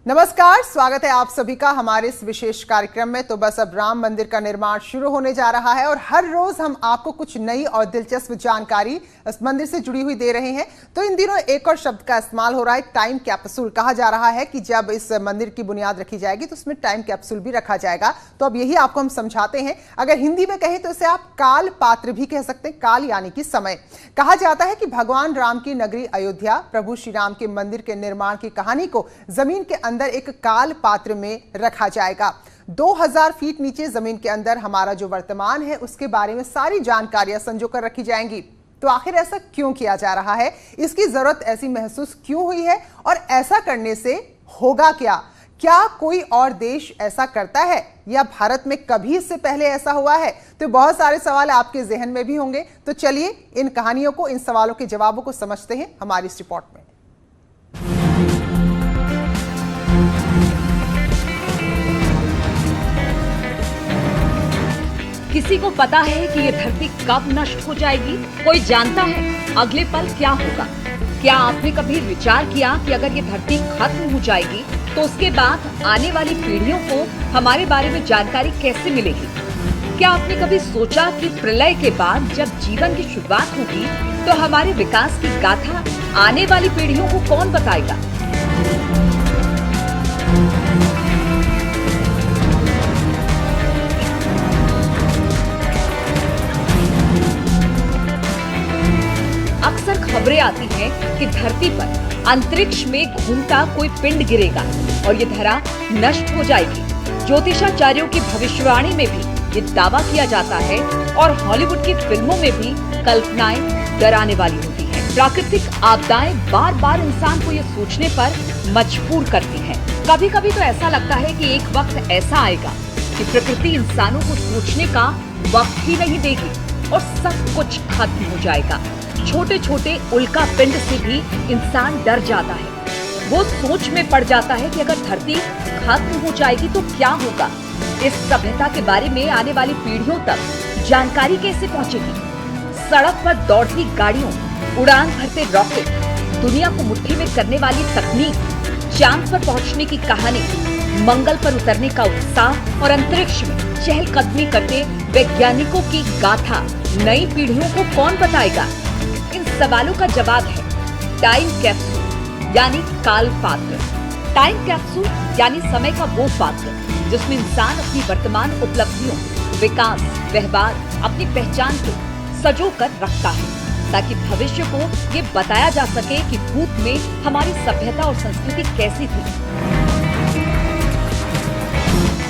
नमस्कार, स्वागत है आप सभी का हमारे इस विशेष कार्यक्रम में। तो बस अब राम मंदिर का निर्माण शुरू होने जा रहा है और हर रोज हम आपको कुछ नई और दिलचस्प जानकारी इस मंदिर से जुड़ी हुई दे रहे हैं। तो इन दिनों एक और शब्द का इस्तेमाल हो रहा है, टाइम कैप्सूल। कहा जा रहा है कि जब इस मंदिर की बुनियाद रखी जाएगी तो उसमें टाइम कैप्सूल भी रखा जाएगा। तो अब यही आपको हम समझाते हैं। अगर हिंदी में कहें तो इसे आप काल पात्र भी कह सकते हैं। काल यानी कि समय। कहा जाता है कि भगवान राम की नगरी अयोध्या, प्रभु श्री राम के मंदिर के निर्माण की कहानी को जमीन के अंदर एक काल पात्र में रखा जाएगा। 2000 फीट नीचे जमीन के अंदर हमारा जो वर्तमान है उसके बारे में सारी जानकारियां संजो कर रखी जाएंगी। तो आखिर ऐसा क्यों किया जा रहा है, इसकी जरूरत ऐसी महसूस क्यों हुई है और ऐसा करने से होगा क्या? क्या कोई और देश ऐसा करता है या भारत में कभी इससे पहले ऐसा हुआ है? तो बहुत सारे सवाल आपके जहन में भी होंगे। तो चलिए इन कहानियों को, इन सवालों के जवाबों को समझते हैं हमारी इस रिपोर्ट में। किसी को पता है कि ये धरती कब नष्ट हो जाएगी? कोई जानता है अगले पल क्या होगा? क्या आपने कभी विचार किया कि अगर ये धरती खत्म हो जाएगी तो उसके बाद आने वाली पीढ़ियों को हमारे बारे में जानकारी कैसे मिलेगी? क्या आपने कभी सोचा कि प्रलय के बाद जब जीवन की शुरुआत होगी तो हमारे विकास की गाथा आने वाली पीढ़ियों को कौन बताएगा? अक्सर खबरें आती हैं कि धरती पर अंतरिक्ष में घूमता कोई पिंड गिरेगा और ये धरा नष्ट हो जाएगी। ज्योतिषाचार्यों की भविष्यवाणी में भी ये दावा किया जाता है और हॉलीवुड की फिल्मों में भी कल्पनाएं डराने वाली होती हैं। प्राकृतिक आपदाएं बार बार इंसान को ये सोचने पर मजबूर करती हैं। कभी कभी तो ऐसा लगता है कि एक वक्त ऐसा आएगा कि प्रकृति इंसानों को सोचने का वक्त ही नहीं देगी और सब कुछ खत्म हो जाएगा। छोटे छोटे उल्का पिंड से भी इंसान डर जाता है। वो सोच में पड़ जाता है कि अगर धरती खत्म हो जाएगी तो क्या होगा? इस सभ्यता के बारे में आने वाली पीढ़ियों तक जानकारी कैसे पहुंचेगी? सड़क पर दौड़ती गाड़ियों, उड़ान भरते रॉकेट, दुनिया को मुट्ठी में करने वाली तकनीक, चांद पर पहुंचने की कहानी, मंगल पर उतरने का उत्साह और अंतरिक्ष में चहलकदमी करते वैज्ञानिकों की गाथा नई पीढ़ियों को कौन बताएगा? इन सवालों का जवाब है टाइम कैप्सूल यानी काल पात्र। टाइम कैप्सूल यानी समय का वो पात्र जिसमें इंसान अपनी वर्तमान उपलब्धियों, विकास, व्यवहार, अपनी पहचान को सजो कर रखता है ताकि भविष्य को ये बताया जा सके कि भूत में हमारी सभ्यता और संस्कृति कैसी थी,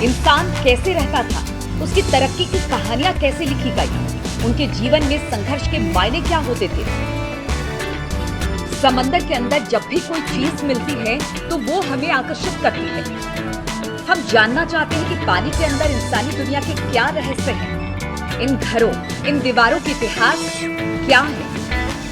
इंसान कैसे रहता था, उसकी तरक्की की कहानियां कैसे लिखी गई, उनके जीवन में संघर्ष के मायने क्या होते थे। समंदर के अंदर जब भी कोई चीज मिलती है तो वो हमें आकर्षित करती है। हम जानना चाहते हैं कि पानी के अंदर इंसानी दुनिया के क्या रहस्य हैं। इन घरों, इन दीवारों के इतिहास क्या है?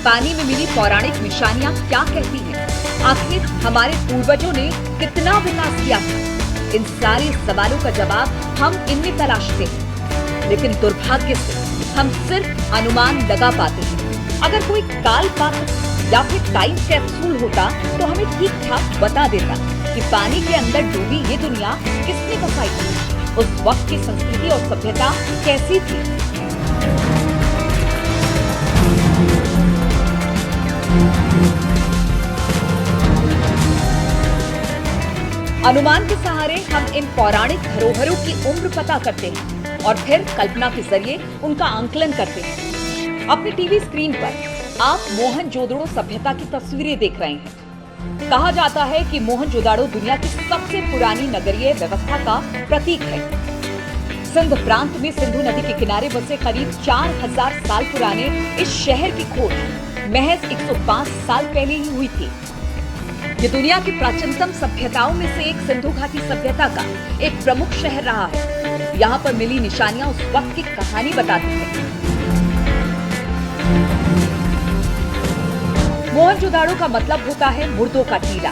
पानी में मिली पौराणिक निशानियां क्या कहती हैं? आखिर हमारे पूर्वजों ने कितना विकास किया था? इन सारे सवालों का जवाब हम इनमें तलाशते हैं, लेकिन दुर्भाग्य से हम सिर्फ अनुमान लगा पाते हैं। अगर कोई काल पात्र या फिर टाइम कैप्सूल होता तो हमें ठीक ठाक बता देता कि पानी के अंदर डूबी ये दुनिया किसने बसाई थी, उस वक्त की संस्कृति और सभ्यता कैसी थी। अनुमान के सहारे हम इन पौराणिक धरोहरों की उम्र पता करते हैं और फिर कल्पना के जरिए उनका आंकलन करते हैं। अपनी टीवी स्क्रीन पर आप मोहनजोदड़ो सभ्यता की तस्वीरें देख रहे हैं। कहा जाता है कि मोहनजोदड़ो दुनिया की सबसे पुरानी नगरीय व्यवस्था का प्रतीक है। सिंध प्रांत में सिंधु नदी के किनारे बसे करीब 4000 साल पुराने इस शहर की खोज महज 105 साल पहले ही हुई थी। ये दुनिया की प्राचीनतम सभ्यताओं में से एक सिंधु घाटी सभ्यता का एक प्रमुख शहर रहा है। यहाँ पर मिली निशानियां उस वक्त की कहानी बताती हैं। मोहनजोदड़ो का मतलब होता है मुर्दों का टीला,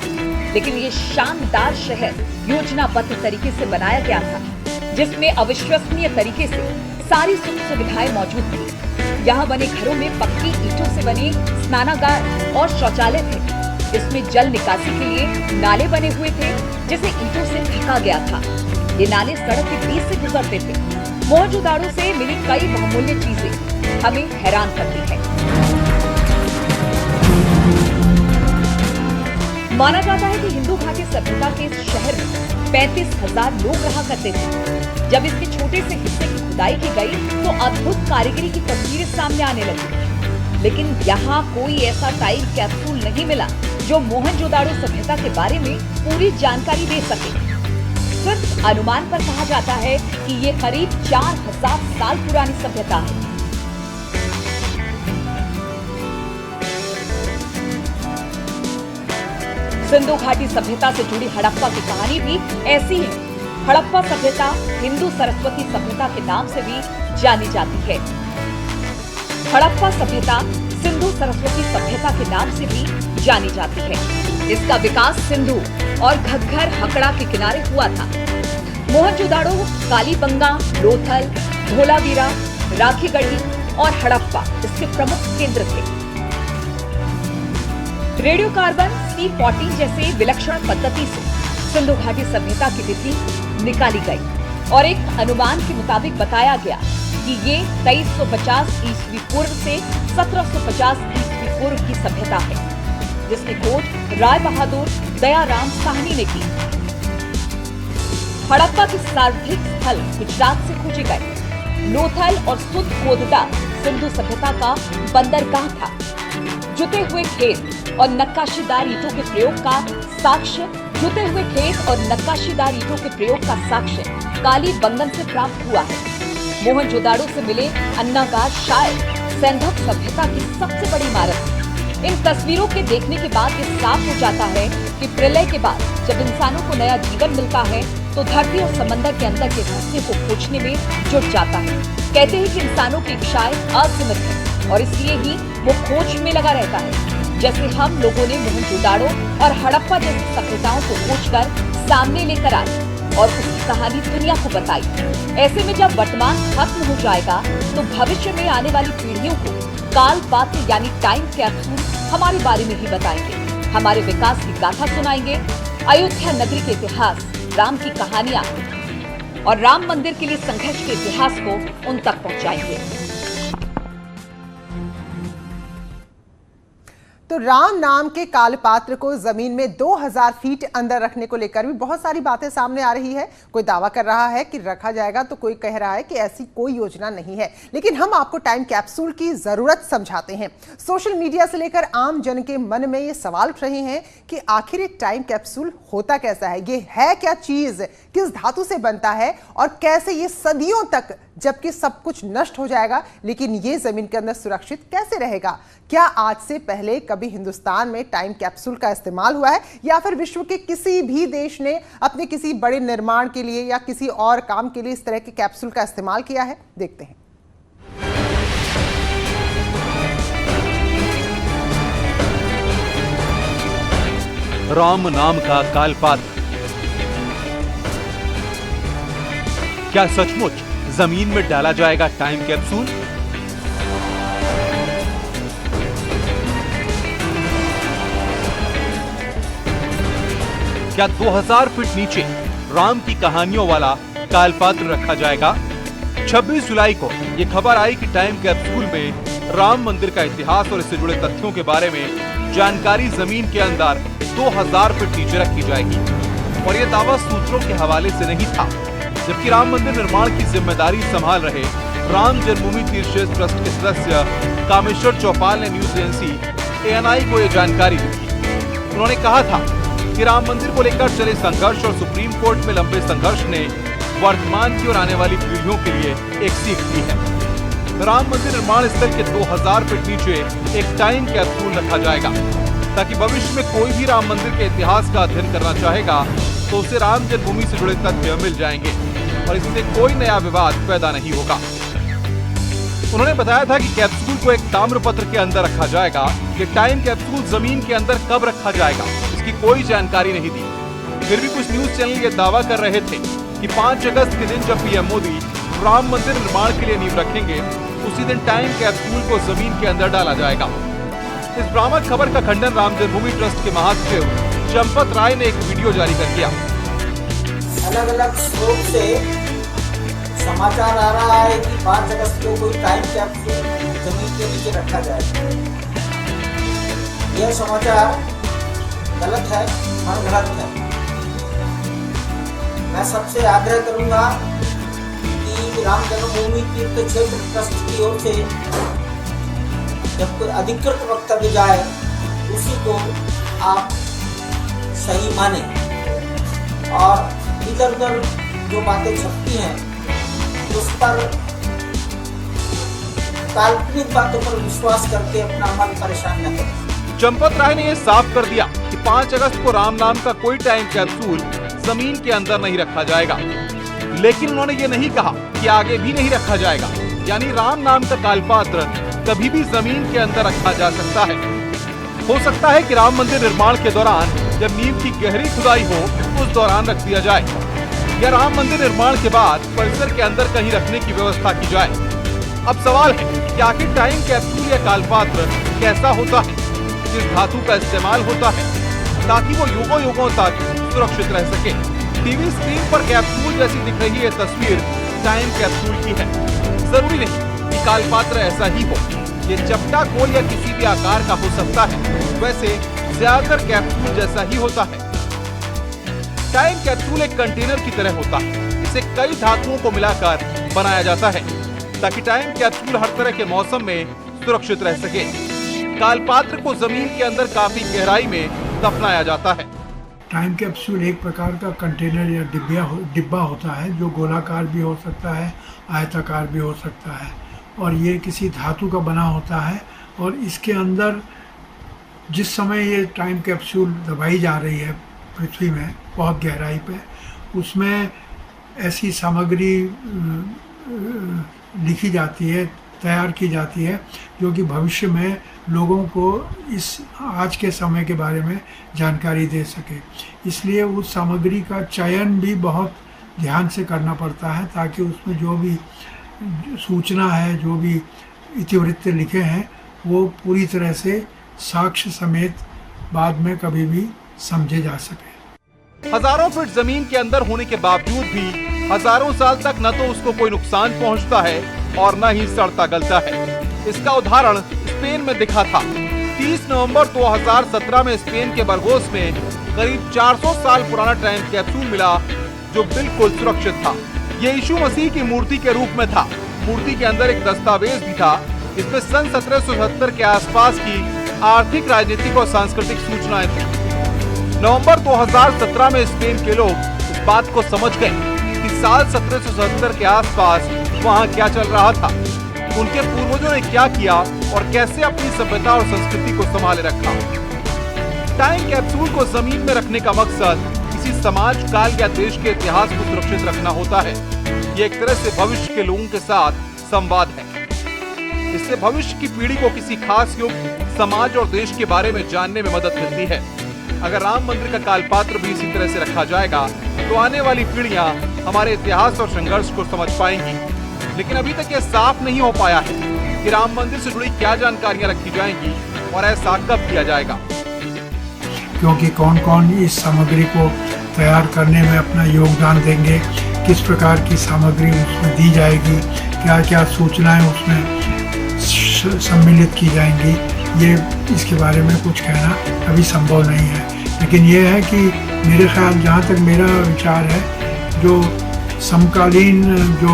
लेकिन ये शानदार शहर योजनाबद्ध तरीके से बनाया गया था, जिसमें अविश्वसनीय तरीके से सारी सुख सुविधाएं मौजूद थी। यहाँ बने घरों में पक्की ईंटों से बने स्नानागार और शौचालय थे। इसमें जल निकासी के लिए नाले बने हुए थे, जिसे ईंटों से ढका गया था। ये नाले सड़क के बीच से गुजरते थे। मोहनजोदाड़ो से मिली कई बहुमूल्य चीजें हमें हैरान करती है। माना जाता है कि हिंदू घाटी सभ्यता के इस शहर में 35,000 लोग रहा करते थे। जब इसके छोटे से हिस्से की खुदाई की गई तो अद्भुत कारीगरी की तस्वीरें सामने आने लगी। लेकिन यहाँ कोई ऐसा टाइम कैप्सूल नहीं मिला जो मोहनजोदाड़ो सभ्यता के बारे में पूरी जानकारी दे सके। सिर्फ अनुमान पर कहा जाता है कि ये करीब 4,000 साल पुरानी सभ्यता है। सिंधु घाटी सभ्यता से जुड़ी हड़प्पा की कहानी भी ऐसी है। हड़प्पा सभ्यता हिंदू सरस्वती सभ्यता के नाम से भी जानी जाती है। हड़प्पा सभ्यता सिंधु सरस्वती सभ्यता के नाम से भी जानी जाती है। इसका विकास सिंधु और घग्गर हकड़ा के किनारे हुआ था। मोहनजोदाड़ो, कालीबंगा, लोथल, धोलावीरा, राखीगढ़ी और हड़प्पा इसके प्रमुख केंद्र थे। रेडियोकार्बन C14 जैसे विलक्षण पद्धति से सिंधु घाटी सभ्यता की तिथि निकाली गई और एक अनुमान के मुताबिक बताया गया कि ये 2350 ईस्वी पूर्व से 1750 ईस्वी पूर्व की सभ्यता है, जिसकी खोज राय बहादुर दयाराम साहनी ने की। हड़प्पा के सर्वाधिक स्थल गुजरात से खोजे गए। लोथल और सुदकोदडा सिंधु सभ्यता का बंदरगाह था। जुते हुए खेत और नक्काशीदार ईंटों के प्रयोग का साक्ष्य कालीबंगन से प्राप्त हुआ है। मोहनजोदाड़ो से मिले अन्नागार शायद सैंधव सभ्यता की सबसे बड़ी इमारत है। इन तस्वीरों के देखने के बाद ये साफ हो जाता है कि प्रलय के बाद जब इंसानों को नया जीवन मिलता है तो धरती और समंदर के अंदर के रहस्य को खोजने में जुट जाता है। कहते हैं कि इंसानों की इच्छाएं असीमित है और इसलिए ही वो खोज में लगा रहता है। जैसे हम लोगों ने मोहनजोदाड़ो और हड़प्पा जैसी सभ्यताओं को खोजकर सामने लेकर आए और उसकी कहानी दुनिया को बताई। ऐसे में जब वर्तमान खत्म हो जाएगा तो भविष्य में आने वाली पीढ़ियों को काल पात्र यानी टाइम कैप्सूल हमारे बारे में ही बताएंगे, हमारे विकास की गाथा सुनाएंगे, अयोध्या नगरी के इतिहास, राम की कहानियां और राम मंदिर के लिए संघर्ष के इतिहास को उन तक पहुंचाएंगे। तो राम नाम के कालपात्र को जमीन में 2000 फीट अंदर रखने को लेकर भी बहुत सारी बातें सामने आ रही है। कोई दावा कर रहा है कि रखा जाएगा तो कोई कह रहा है कि ऐसी कोई योजना नहीं है। लेकिन हम आपको टाइम कैप्सूल की जरूरत समझाते हैं। सोशल मीडिया से लेकर आम जन के मन में ये सवाल उठ रहे हैं कि आखिर ये टाइम कैप्सूल होता कैसा है, ये है क्या चीज, किस धातु से बनता है और कैसे ये सदियों तक, जबकि सब कुछ नष्ट हो जाएगा, लेकिन ये जमीन के अंदर सुरक्षित कैसे रहेगा। क्या आज से पहले कभी हिंदुस्तान में टाइम कैप्सूल का इस्तेमाल हुआ है या फिर विश्व के किसी भी देश ने अपने किसी बड़े निर्माण के लिए या किसी और काम के लिए इस तरह के कैप्सूल का इस्तेमाल किया है? देखते हैं। राम नाम का कालपात्र क्या सचमुच जमीन में डाला जाएगा टाइम कैप्सूल? क्या 2000 फीट नीचे राम की कहानियों वाला कालपात्र रखा जाएगा? 26 जुलाई को यह खबर आई कि टाइम कैप्सूल में राम मंदिर का इतिहास और इससे जुड़े तथ्यों के बारे में जानकारी जमीन के अंदर 2000 फीट नीचे रखी जाएगी। और यह दावा सूत्रों के हवाले से नहीं था, जबकि राम मंदिर निर्माण की जिम्मेदारी संभाल रहे राम जन्मभूमि तीर्थ क्षेत्र ट्रस्ट के सदस्य कामेश्वर चौपाल ने न्यूज एजेंसी ANI को यह जानकारी दी थी। उन्होंने कहा था कि राम मंदिर को लेकर चले संघर्ष और सुप्रीम कोर्ट में लंबे संघर्ष ने वर्तमान की और आने वाली पीढ़ियों के लिए एक सीख दी है। राम मंदिर निर्माण स्थल के 2000 फीट नीचे एक टाइम कैप्सूल रखा जाएगा, ताकि भविष्य में कोई भी राम मंदिर के इतिहास का अध्ययन करना चाहेगा तो उसे राम जन्मभूमि से जुड़े तथ्य मिल जाएंगे और इससे कोई नया विवाद पैदा नहीं होगा। उन्होंने बताया था कि कैप्सूल को एक ताम्रपत्र के अंदर रखा जाएगा। ये टाइम कैप्सूल जमीन के अंदर कब रखा जाएगा, इसकी कोई जानकारी नहीं दी। फिर भी कुछ न्यूज चैनल ये दावा कर रहे थे कि 5 अगस्त के दिन जब पीएम मोदी राम मंदिर निर्माण के लिए नींव रखेंगे, उसी दिन टाइम कैप्सूल को जमीन के अंदर डाला जाएगा। इस भ्रामक खबर का खंडन राम जन्मभूमि ट्रस्ट के महासचिव चंपत राय ने एक वीडियो जारी कर किया। अलग अलग स्रोत से समाचार आ रहा है कि 5 अगस्त को कोई टाइम कैप्सूल जमीन के नीचे रखा जाए। यह समाचार गलत है, मनगढ़ंत है। मैं सबसे आग्रह करूंगा कि राम जन्मभूमि तीर्थ क्षेत्र ट्रस्ट की ओर से जब कोई अधिकृत वक्तव्य जाए उसी को आप सही माने और इधर उधर जो बातें छपती हैं उस पर काल्पनिक बातों पर विश्वास करके अपना मन परेशान न करें। चंपत राय ने यह साफ कर दिया कि 5 अगस्त को राम नाम का कोई टाइम कैप्सूल जमीन के अंदर नहीं रखा जाएगा, लेकिन उन्होंने ये नहीं कहा कि आगे भी नहीं रखा जाएगा। यानी राम नाम का कालपात्र कभी भी जमीन के अंदर रखा जा सकता है। हो सकता है कि राम मंदिर निर्माण के दौरान जब नींव की गहरी खुदाई हो उस दौरान रख दिया जाए, या राम मंदिर निर्माण के बाद परिसर के अंदर कहीं रखने की व्यवस्था की जाए। अब सवाल है कि आखिर टाइम कैप्सूल या कालपात्र कैसा होता है, किस धातु का इस्तेमाल होता है, ताकि वो युगों युगों तक सुरक्षित रह सके। टीवी स्क्रीन पर कैप्सूल जैसी दिख रही ये तस्वीर टाइम कैप्सूल की है। जरूरी नहीं कि कालपात्र ऐसा ही हो, ये चपटा गोल या किसी भी आकार का हो सकता है। वैसे ज्यादातर कैप्सूल जैसा ही होता है। टाइम कैप्सूल एक कंटेनर की तरह होता है। इसे कई धातुओं को मिलाकर बनाया जाता है ताकि टाइम कैप्सूल हर तरह के मौसम में सुरक्षित रह सके। कालपात्र को जमीन के अंदर काफी गहराई में दफनाया जाता है। टाइम कैप्सूल एक प्रकार का कंटेनर या डिब्बा होता है जो गोलाकार भी हो सकता है, आयताकार भी हो सकता है, और ये किसी धातु का बना होता है। और इसके अंदर जिस समय ये टाइम कैप्सूल दबाई जा रही है पृथ्वी में बहुत गहराई पे, उसमें ऐसी सामग्री लिखी जाती है, तैयार की जाती है जो कि भविष्य में लोगों को इस आज के समय के बारे में जानकारी दे सके। इसलिए उस सामग्री का चयन भी बहुत ध्यान से करना पड़ता है ताकि उसमें जो भी सूचना है, जो भी इतिवृत्त लिखे हैं, वो पूरी तरह से साक्ष्य समेत बाद में कभी भी समझे जा सके। हजारों फीट जमीन के अंदर होने के बावजूद भी हजारों साल तक न तो उसको कोई नुकसान पहुंचता है और न ही सड़ता गलता है। इसका उदाहरण स्पेन में दिखा था। 30 नवंबर 2017 में स्पेन के बरगोस में करीब 400 साल पुराना टाइम कैप्सूल मिला जो बिल्कुल सुरक्षित था। ये यीशु मसीह की मूर्ति के रूप में था। मूर्ति के अंदर एक दस्तावेज भी था। इसमें सन 1770 के आसपास की आर्थिक, राजनीतिक और सांस्कृतिक सूचनाएं थी। नवंबर 2017 में स्पेन के लोग इस बात को समझ गए कि साल 1770 के आसपास वहाँ क्या चल रहा था, उनके पूर्वजों ने क्या किया और कैसे अपनी सभ्यता और संस्कृति को संभाले रखा। टाइम कैप्सूल को जमीन में रखने का मकसद किसी समाज, काल या देश के इतिहास को सुरक्षित रखना होता है। ये एक तरह से भविष्य के लोगों के साथ संवाद है। इससे भविष्य की पीढ़ी को किसी खास युग, समाज और देश के बारे में जानने में मदद मिलती है। अगर राम मंदिर का कालपात्र भी इसी तरह से रखा जाएगा तो आने वाली पीढ़ियां हमारे इतिहास और संघर्ष को समझ पाएंगी। लेकिन अभी तक यह साफ नहीं हो पाया है कि राम मंदिर से जुड़ी क्या जानकारियां रखी जाएंगी और ऐसा कब किया जाएगा। क्योंकि कौन कौन इस सामग्री को तैयार करने में अपना योगदान देंगे, किस प्रकार की सामग्री उसमें दी जाएगी, क्या क्या सूचनाएं उसमें सम्मिलित की जाएंगी, ये इसके बारे में कुछ कहना अभी संभव नहीं है। लेकिन ये है कि मेरे ख्याल, जहाँ तक मेरा विचार है, जो समकालीन जो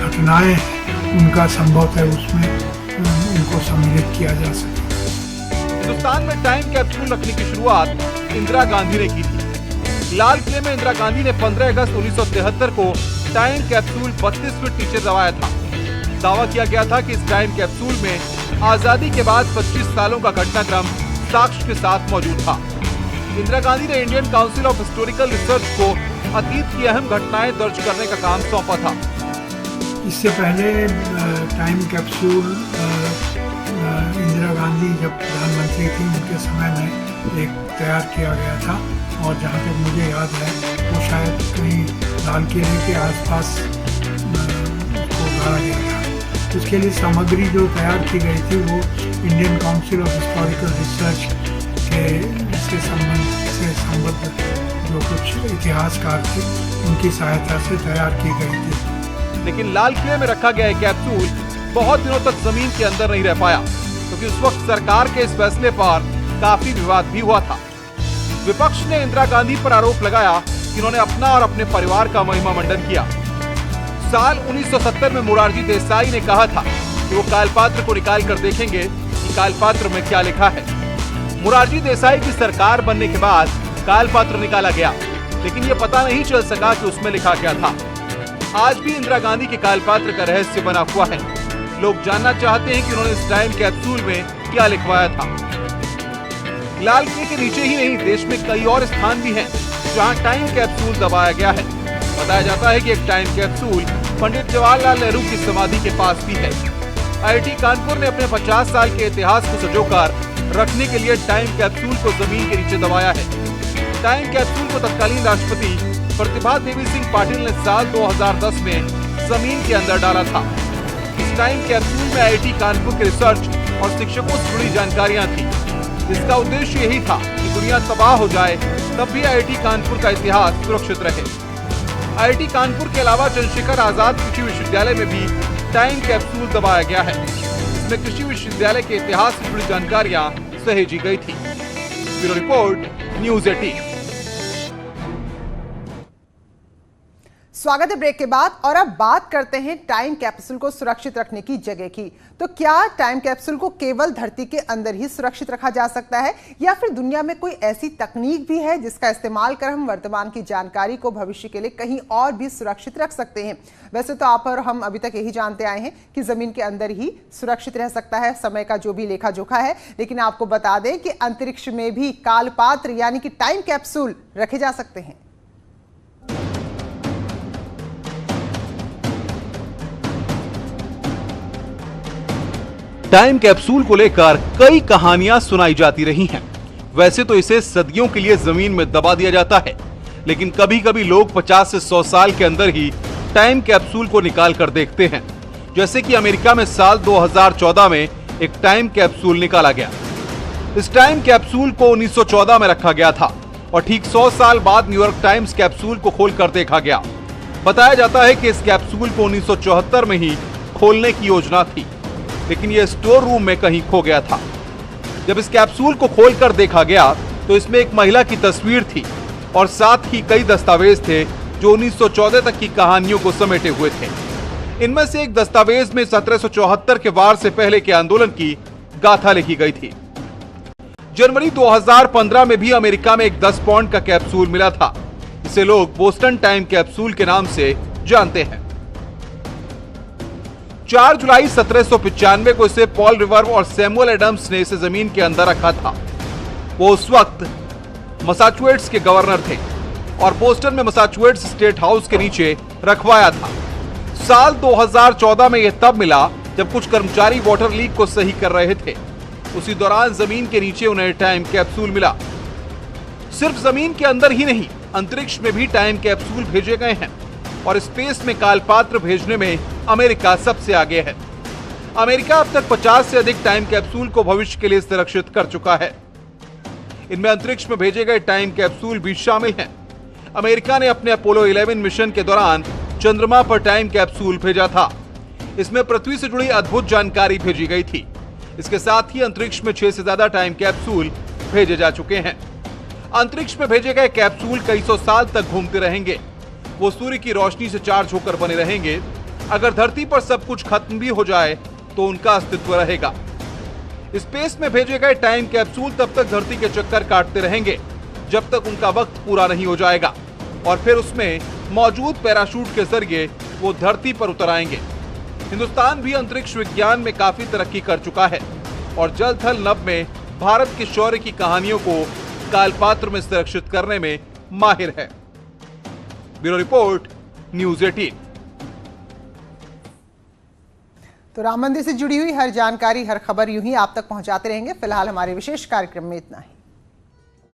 घटनाएं हैं उनका संभव है उसमें उनको सम्मिलित किया जा सके। हिंदुस्तान में टाइम कैप्सूल रखने की शुरुआत इंदिरा गांधी ने की थी। लाल किले में इंदिरा गांधी ने 15 अगस्त 1973 को टाइम कैप्सूल 32 फीट नीचे दबाया था। दावा किया गया था कि इस टाइम कैप्सूल में आजादी के बाद 25 सालों का घटनाक्रम साक्ष्य के साथ मौजूद था। इंदिरा गांधी ने Indian council of historical research को अतीत की अहम घटनाएं दर्ज करने का काम सौंपा था। इससे पहले टाइम कैप्सूल इंदिरा गांधी जब प्रधानमंत्री थी उनके समय में एक तैयार किया गया था, और जहाँ तक मुझे याद है वो शायद कहीं लाल किले के आसपास उसको गाड़ा गया था। उसके लिए सामग्री जो तैयार की गई थी वो Indian council of historical research से संबद्ध जो कुछ इतिहासकार थे उनकी सहायता से तैयार की गई थी। लेकिन लाल किले में रखा गया कैप्सूल बहुत दिनों तक जमीन के अंदर नहीं रह पाया, क्योंकि उस वक्त सरकार के इस फैसले पर काफी विवाद भी हुआ था। विपक्ष ने इंदिरा गांधी पर आरोप लगाया कि उन्होंने अपना और अपने परिवार का महिमा मंडन किया। साल 1970 में मोरारजी देसाई ने कहा था कि वो कालपात्र को निकाल कर देखेंगे कि कालपात्र में क्या लिखा है। मोरारजी देसाई की सरकार बनने के बाद कालपात्र निकाला गया, लेकिन ये पता नहीं चल सका कि उसमें लिखा क्या था। आज भी इंदिरा गांधी के कालपात्र का रहस्य बना हुआ है। लोग जानना चाहते हैं कि उन्होंने इस टाइम कैप्सूल में क्या लिखवाया था। लाल किले के नीचे ही नहीं, देश में कई और स्थान भी हैं जहां टाइम कैप्सूल दबाया गया है। बताया जाता है कि एक टाइम कैप्सूल पंडित जवाहरलाल नेहरू की समाधि के पास भी है। IIT कानपुर ने अपने 50 साल के इतिहास को संजोकर रखने के लिए टाइम कैप्सूल को जमीन के नीचे दबाया है। टाइम कैप्सूल को तत्कालीन राष्ट्रपति प्रतिभा देवी सिंह पाटिल ने साल 2010 में जमीन के अंदर डाला था। इस टाइम कैप्सूल में IIT कानपुर के रिसर्च और शिक्षकों से जुड़ी जानकारियां थी। इसका उद्देश्य यही था कि दुनिया तबाह हो जाए तब भी IIT कानपुर का इतिहास सुरक्षित रहे। IIT कानपुर के अलावा चंद्रशेखर आजाद कृषि विश्वविद्यालय में भी टाइम कैप्सूल दबाया गया है। इसमें कृषि विश्वविद्यालय के इतिहास से जुड़ी जानकारियां सहेजी गई थी। Bureau report, news 18। स्वागत है ब्रेक के बाद, और अब बात करते हैं टाइम कैप्सूल को सुरक्षित रखने की जगह की। तो क्या टाइम कैप्सूल को केवल धरती के अंदर ही सुरक्षित रखा जा सकता है, या फिर दुनिया में कोई ऐसी तकनीक भी है जिसका इस्तेमाल कर हम वर्तमान की जानकारी को भविष्य के लिए कहीं और भी सुरक्षित रख सकते हैं? वैसे तो आप और हम अभी तक यही जानते आए हैं कि जमीन के अंदर ही सुरक्षित रह सकता है समय का जो भी लेखा जोखा है, लेकिन आपको बता दें कि अंतरिक्ष में भी कालपात्र यानी कि टाइम कैप्सूल रखे जा सकते हैं। टाइम कैप्सूल को लेकर कई कहानियां सुनाई जाती रही हैं। वैसे तो इसे सदियों के लिए जमीन में दबा दिया जाता है, लेकिन कभी कभी लोग 50 से 100 साल के अंदर ही टाइम कैप्सूल को निकाल कर देखते हैं। जैसे कि अमेरिका में साल 2014 में एक टाइम कैप्सूल निकाला गया। इस टाइम कैप्सूल को 1914 में रखा गया था और ठीक 100 साल बाद न्यूयॉर्क टाइम्स कैप्सूल को खोलकर देखा गया। बताया जाता है कि इस कैप्सूल को 1974 में ही खोलने की योजना थी, लेकिन यह स्टोर रूम में कहीं खो गया था। जब इस कैप्सूल को खोलकर देखा गया तो इसमें एक महिला की तस्वीर थी और साथ ही कई दस्तावेज थे जो 1914 तक की कहानियों को समेटे हुए थे। इनमें से एक दस्तावेज में 1774 के वार से पहले के आंदोलन की गाथा लिखी गई थी। जनवरी 2015 में भी अमेरिका में एक 10 पाउंड का कैप्सूल मिला था। इसे लोग बोस्टन टाइम कैप्सूल के नाम से जानते हैं। 4 जुलाई 1795 को इसे पॉल रिवर और सैमुअल एडम्स ने इसे जमीन के अंदर रखा था। वो उस वक्त मैसाचुसेट्स के गवर्नर थे और बोस्टन में मैसाचुसेट्स स्टेट हाउस के नीचे रखवाया था। साल 2014 में यह तब मिला जब कुछ कर्मचारी वाटर लीक को सही कर रहे थे। उसी दौरान जमीन के नीचे उन्हें टाइम कैप्सूल मिला। सिर्फ जमीन के अंदर ही नहीं, अंतरिक्ष में भी टाइम कैप्सूल भेजे गए हैं और स्पेस में कालपात्र भेजने में अमेरिका सबसे आगे है। अमेरिका अब तक 50 से अधिक टाइम कैप्सूल को भविष्य के लिए सुरक्षित कर चुका है। इनमें अंतरिक्ष में भेजे गए टाइम कैप्सूल भी शामिल हैं। अमेरिका ने अपने अपोलो 11 मिशन के दौरान चंद्रमा पर टाइम कैप्सूल भेजा था। इसमें पृथ्वी से जुड़ी अद्भुत जानकारी भेजी गई थी। इसके साथ ही अंतरिक्ष में 6 से ज्यादा टाइम कैप्सूल भेजे जा चुके हैं। अंतरिक्ष में भेजे गए कैप्सूल कई सौ साल तक घूमते रहेंगे। वो सूर्य की रोशनी से चार्ज होकर बने रहेंगे। अगर धरती पर सब कुछ खत्म भी हो जाए तो उनका अस्तित्व रहेगा। स्पेस में भेजे गए टाइम कैप्सूल तब तक धरती के चक्कर काटते रहेंगे जब तक उनका वक्त पूरा नहीं हो जाएगा, और फिर उसमें मौजूद पैराशूट के जरिए वो धरती पर उतर आएंगे। हिंदुस्तान भी अंतरिक्ष विज्ञान में काफी तरक्की कर चुका है और जल थल नभ में भारत के शौर्य की कहानियों को कालपात्र में सुरक्षित करने में माहिर है। Bureau report, news 18। तो राम मंदिर से जुड़ी हुई हर जानकारी, हर खबर यूं ही आप तक पहुंचाते रहेंगे। फिलहाल हमारे विशेष कार्यक्रम में इतना ही।